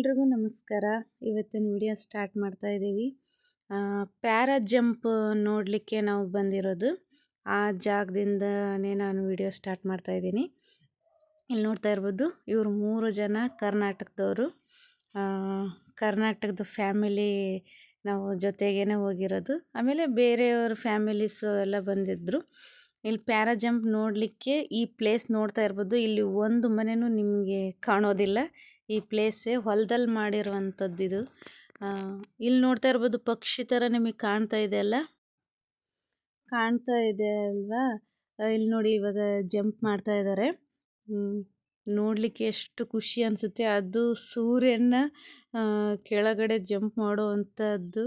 ಎಲ್ರಿಗೂ ನಮಸ್ಕಾರ. ಇವತ್ತಿನ ವಿಡಿಯೋ ಸ್ಟಾರ್ಟ್ ಮಾಡ್ತಾ ಇದ್ದೀವಿ. ಪ್ಯಾರಾ ಜಂಪ್ ನೋಡಲಿಕ್ಕೆ ನಾವು ಬಂದಿರೋದು. ಆ ಜಾಗದಿಂದನೇ ನಾನು ವಿಡಿಯೋ ಸ್ಟಾರ್ಟ್ ಮಾಡ್ತಾ ಇದ್ದೀನಿ. ಇಲ್ಲಿ ನೋಡ್ತಾ ಇರ್ಬೋದು, ಇವರು 3 ಜನ ಕರ್ನಾಟಕದವರು. ಕರ್ನಾಟಕದ ಫ್ಯಾಮಿಲಿ ನಾವು ಜೊತೆಗೇ ಹೋಗಿರೋದು. ಆಮೇಲೆ ಬೇರೆಯವ್ರ ಫ್ಯಾಮಿಲೀಸು ಎಲ್ಲ ಬಂದಿದ್ದರು. ಇಲ್ಲಿ ಪ್ಯಾರಾ ಜಂಪ್ ನೋಡಲಿಕ್ಕೆ ಈ ಪ್ಲೇಸ್ ನೋಡ್ತಾ ಇರ್ಬೋದು. ಇಲ್ಲಿ ಒಂದು ಮನೆಯೂ ನಿಮಗೆ ಕಾಣೋದಿಲ್ಲ. ಈ ಪ್ಲೇಸೇ ಹೊಲದಲ್ಲಿ ಮಾಡಿರುವಂಥದ್ದು ಇದು. ಇಲ್ಲಿ ನೋಡ್ತಾ ಇರ್ಬೋದು, ಪಕ್ಷಿ ಥರ ನಿಮಗೆ ಕಾಣ್ತಾ ಇದೆ ಅಲ್ವಾ. ಇಲ್ಲಿ ನೋಡಿ, ಇವಾಗ ಜಂಪ್ ಮಾಡ್ತಾ ಇದ್ದಾರೆ. ನೋಡಲಿಕ್ಕೆ ಎಷ್ಟು ಖುಷಿ ಅನಿಸುತ್ತೆ. ಅದು ಸೂರ್ಯನ ಕೆಳಗಡೆ ಜಂಪ್ ಮಾಡುವಂಥದ್ದು.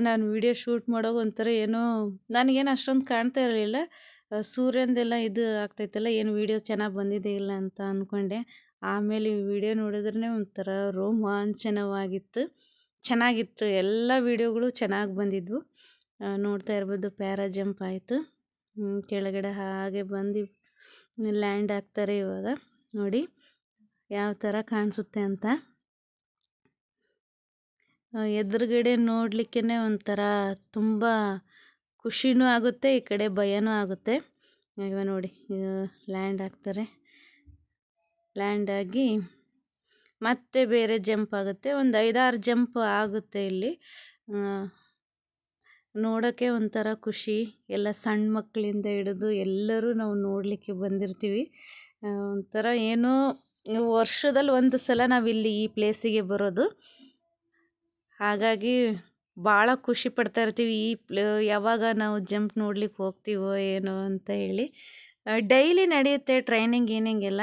ನಾನು ವಿಡಿಯೋ ಶೂಟ್ ಮಾಡೋವಾಗ ಒಂಥರ ಏನೋ ನನಗೇನು ಅಷ್ಟೊಂದು ಕಾಣ್ತಾ ಇರಲಿಲ್ಲ. ಸೂರ್ಯಂದೆಲ್ಲ ಇದು ಆಗ್ತೈತಲ್ಲ, ಏನು ವಿಡಿಯೋ ಚೆನ್ನಾಗಿ ಬಂದಿದೆ ಇಲ್ಲ ಅಂತ ಅಂದ್ಕೊಂಡೆ. ಆಮೇಲೆ ಈ ವಿಡಿಯೋ ನೋಡಿದ್ರೇ ಒಂಥರ ರೋಮಾಂಚನವಾಗಿತ್ತು, ಚೆನ್ನಾಗಿತ್ತು. ಎಲ್ಲ ವಿಡಿಯೋಗಳು ಚೆನ್ನಾಗಿ ಬಂದಿದ್ವು. ನೋಡ್ತಾ ಇರ್ಬೋದು, ಪ್ಯಾರಾ ಜಂಪ್ ಆಯಿತು. ಕೆಳಗಡೆ ಹಾಗೆ ಬಂದು ಲ್ಯಾಂಡ್ ಆಗ್ತಾರೆ. ಇವಾಗ ನೋಡಿ ಯಾವ ಥರ ಕಾಣಿಸುತ್ತೆ ಅಂತ. ಎದುರುಗಡೆ ನೋಡಲಿಕ್ಕೇ ಒಂಥರ ತುಂಬ ಖುಷಿನೂ ಆಗುತ್ತೆ, ಈ ಕಡೆ ಭಯನೂ ಆಗುತ್ತೆ. ಇವಾಗ ನೋಡಿ, ಲ್ಯಾಂಡ್ ಆಗ್ತಾರೆ. ಲ್ಯಾಂಡ್ ಆಗಿ ಮತ್ತೆ ಬೇರೆ ಜಂಪ್ ಆಗುತ್ತೆ. ಒಂದು 5-6 ಜಂಪ್ ಆಗುತ್ತೆ ಇಲ್ಲಿ. ನೋಡೋಕ್ಕೆ ಒಂಥರ ಖುಷಿ. ಎಲ್ಲ ಸಣ್ಣ ಮಕ್ಕಳಿಂದ ಹಿಡಿದು ಎಲ್ಲರೂ ನಾವು ನೋಡಲಿಕ್ಕೆ ಬಂದಿರ್ತೀವಿ. ಒಂಥರ ಏನೋ ವರ್ಷದಲ್ಲಿ ಒಂದು ಸಲ ನಾವಿಲ್ಲಿ ಈ ಪ್ಲೇಸಿಗೆ ಬರೋದು. ಹಾಗಾಗಿ ಭಾಳ ಖುಷಿ ಪಡ್ತಾ ಇರ್ತೀವಿ. ಯಾವಾಗ ನಾವು ಜಂಪ್ ನೋಡ್ಲಿಕ್ಕೆ ಹೋಗ್ತೀವೋ ಏನೋ ಅಂತ ಹೇಳಿ. ಡೈಲಿ ನಡೆಯುತ್ತೆ ಟ್ರೈನಿಂಗ್ ಎಲ್ಲ,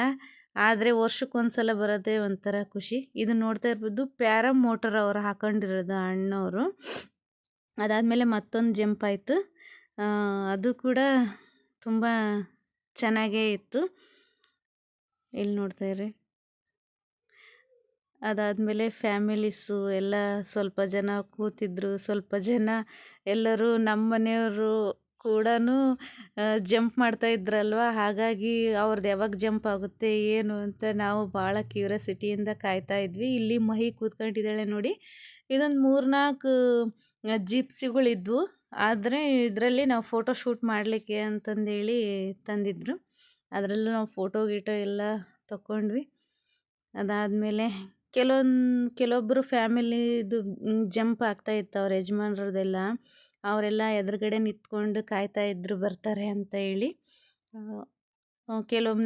ಆದರೆ ವರ್ಷಕ್ಕೊಂದು ಸಲ ಬರೋದೇ ಒಂಥರ ಖುಷಿ. ಇದು ನೋಡ್ತಾ ಇರ್ಬೋದು, ಪ್ಯಾರಾ ಮೋಟರ್ ಅವರು ಹಾಕೊಂಡಿರೋದು ಅಣ್ಣವರು. ಅದಾದಮೇಲೆ ಮತ್ತೊಂದು ಜಂಪ್ ಆಯಿತು. ಅದು ಕೂಡ ತುಂಬ ಚೆನ್ನಾಗೇ ಇತ್ತು. ಇಲ್ಲಿ ನೋಡ್ತಾ ಇರಿ. ಅದಾದಮೇಲೆ ಫ್ಯಾಮಿಲೀಸು ಎಲ್ಲ ಸ್ವಲ್ಪ ಜನ ಕೂತಿದ್ರು. ಸ್ವಲ್ಪ ಜನ ಎಲ್ಲರೂ ನಮ್ಮ ಮನೆಯವರು ಕೂಡ ಜಂಪ್ ಮಾಡ್ತಾ ಇದ್ರಲ್ವ. ಹಾಗಾಗಿ ಅವ್ರದ್ದು ಯಾವಾಗ ಜಂಪ್ ಆಗುತ್ತೆ ಏನು ಅಂತ ನಾವು ಭಾಳ ಕ್ಯೂರಿಯಾಸಿಟಿಯಿಂದ ಕಾಯ್ತಾ ಇದ್ವಿ. ಇಲ್ಲಿ ಮಹಿ ಕೂತ್ಕೊಂಡಿದ್ದಾಳೆ ನೋಡಿ. ಇದೊಂದು 3-4 ಜಿಪ್ಸಿಗಳಿದ್ವು. ಆದರೆ ಇದರಲ್ಲಿ ನಾವು ಫೋಟೋ ಶೂಟ್ ಮಾಡಲಿಕ್ಕೆ ಅಂತಂದೇಳಿ ತಂದಿದ್ರು. ಅದರಲ್ಲೂ ನಾವು ಫೋಟೋ ಎಲ್ಲ ತಗೊಂಡ್ವಿ. ಅದಾದಮೇಲೆ ಕೆಲವೊಬ್ಬರು ಫ್ಯಾಮಿಲಿದು ಜಂಪ್ ಆಗ್ತಾ ಇತ್ತು, ಅವ್ರ ಯಜಮಾನ್ರದ್ದೆಲ್ಲ. ಅವರೆಲ್ಲ ಎದುರುಗಡೆ ನಿಂತ್ಕೊಂಡು ಕಾಯ್ತಾ ಇದ್ರು ಬರ್ತಾರೆ ಅಂತ ಹೇಳಿ.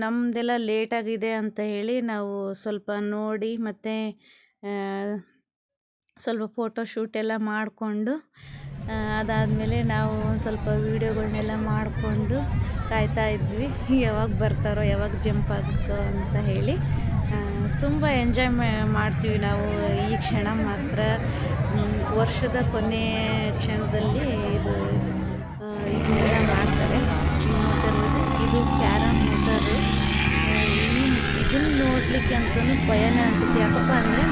ನಮ್ಮದೆಲ್ಲ ಲೇಟಾಗಿದೆ ಅಂತ ಹೇಳಿ ನಾವು ಸ್ವಲ್ಪ ನೋಡಿ ಮತ್ತು ಸ್ವಲ್ಪ ಫೋಟೋ ಶೂಟ್ ಎಲ್ಲ ಮಾಡಿಕೊಂಡು, ಅದಾದಮೇಲೆ ನಾವು ಸ್ವಲ್ಪ ವೀಡಿಯೋಗಳನ್ನೆಲ್ಲ ಮಾಡಿಕೊಂಡು ಕಾಯ್ತಾ ಇದ್ವಿ, ಯಾವಾಗ ಬರ್ತಾರೋ, ಯಾವಾಗ ಜಂಪ್ ಆಗುತ್ತೋ ಅಂತ ಹೇಳಿ. ತುಂಬ ಎಂಜಾಯ್ ಮಾಡ್ತೀವಿ ನಾವು ಈ ಕ್ಷಣ ಮಾತ್ರ. ವರ್ಷದ ಕೊನೆಯ ಕ್ಷಣದಲ್ಲಿ ಇದನ್ನೆಲ್ಲ ಮಾಡ್ತಾರೆ. ಇದು ಪ್ಯಾರಾ ಮೋಟರು. ಇದನ್ನು ನೋಡಲಿಕ್ಕೆ ಅಂತೂ ಭಯನೇ ಅನಿಸುತ್ತೆ. ಯಾಕಪ್ಪ ಅಂದರೆ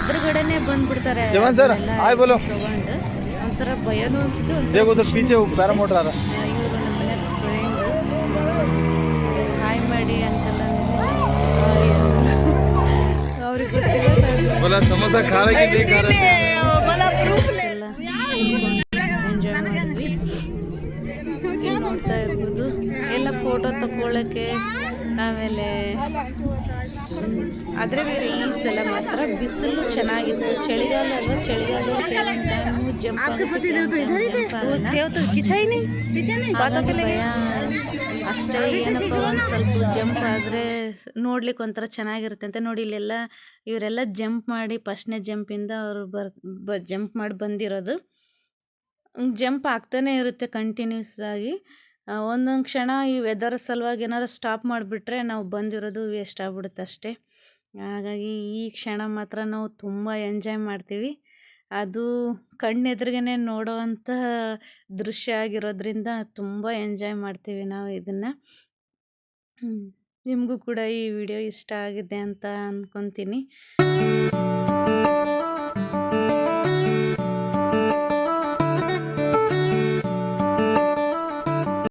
ಎದುರುಗಡೆನೇ ಬಂದುಬಿಡ್ತಾರೆ ತಗೊಂಡು. ಒಂಥರ ಭಯನೂ ಅನಿಸುತ್ತೆ. ಇವರು ನಮ್ಮ ಮನೆ ಫ್ರೆಂಡು. ಹಾಯ್ ಮಾಡಿ ಅಂತೆಲ್ಲ ಅವ್ರಿಗೆ ಗೊತ್ತಿಲ್ಲ. ಎಂಜಾಯ್ ಮಾಡಿದ್ವಿ. ನೋಡ್ತಾ ಇರ್ಬೋದು, ಎಲ್ಲ ಫೋಟೋ ತಗೊಳ್ಳೋಕ್ಕೆ. ಆಮೇಲೆ ಆದರೆ ಬೇರೆ ಈ ಸಲ ಮಾತ್ರ ಬಿಸಿಲು ಚೆನ್ನಾಗಿತ್ತು. ಚಳಿಗಾಲ ಅಲ್ವಾ, ಚಳಿಗಾಲದಲ್ಲಿ ಕೆಲವೊಂದು ಟೈಮು ಜಂಪ್ ಭಯ ಅಷ್ಟೇ. ಏನಪ್ಪ ಒಂದು ಸ್ವಲ್ಪ ಜಂಪ್ ಆದರೆ ನೋಡ್ಲಿಕ್ಕೆ ಒಂಥರ ಚೆನ್ನಾಗಿರುತ್ತೆ ಅಂತ ನೋಡಿ. ಇಲ್ಲೆಲ್ಲ ಇವರೆಲ್ಲ ಜಂಪ್ ಮಾಡಿ ಫಸ್ಟ್ನೇ ಜಂಪಿಂದ ಅವರು ಜಂಪ್ ಮಾಡಿ ಬಂದಿರೋದು. ಜಂಪ್ ಆಗ್ತಾನೆ ಇರುತ್ತೆ ಕಂಟಿನ್ಯೂಸ್ ಆಗಿ. ಒಂದೊಂದು ಕ್ಷಣ ಈ ವೆದರ್ ಸಲುವಾಗಿ ಏನಾದ್ರು ಸ್ಟಾಪ್ ಮಾಡಿಬಿಟ್ರೆ ನಾವು ಬಂದಿರೋದು ವೇಸ್ಟ್ ಆಗ್ಬಿಡುತ್ತೆ ಅಷ್ಟೇ. ಹಾಗಾಗಿ ಈ ಕ್ಷಣ ಮಾತ್ರ ನಾವು ತುಂಬ ಎಂಜಾಯ್ ಮಾಡ್ತೀವಿ. ಅದು ಕಣ್ಣೆದುರಿಗೇ ನೋಡೋವಂಥ ದೃಶ್ಯ ಆಗಿರೋದ್ರಿಂದ ತುಂಬ ಎಂಜಾಯ್ ಮಾಡ್ತೀವಿ ನಾವು ಇದನ್ನು. ನಿಮಗೂ ಕೂಡ ಈ ವಿಡಿಯೋ ಇಷ್ಟ ಆಗಿದೆ ಅಂತ ಅಂದ್ಕೊತೀನಿ.